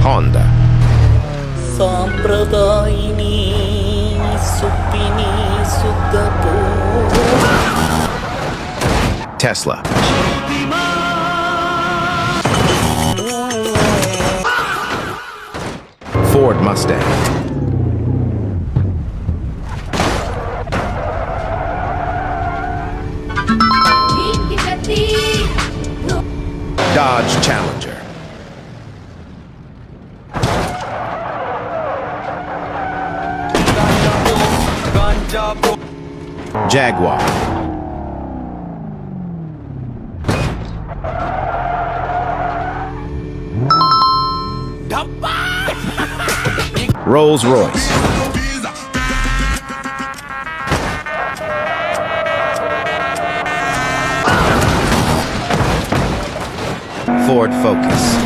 Honda. సాంప్రదాయిని సుప్పిని సుద్దపు Tesla. Ford Mustang. Dodge Challenger. Jaguar. Rolls Royce. Ford Focus.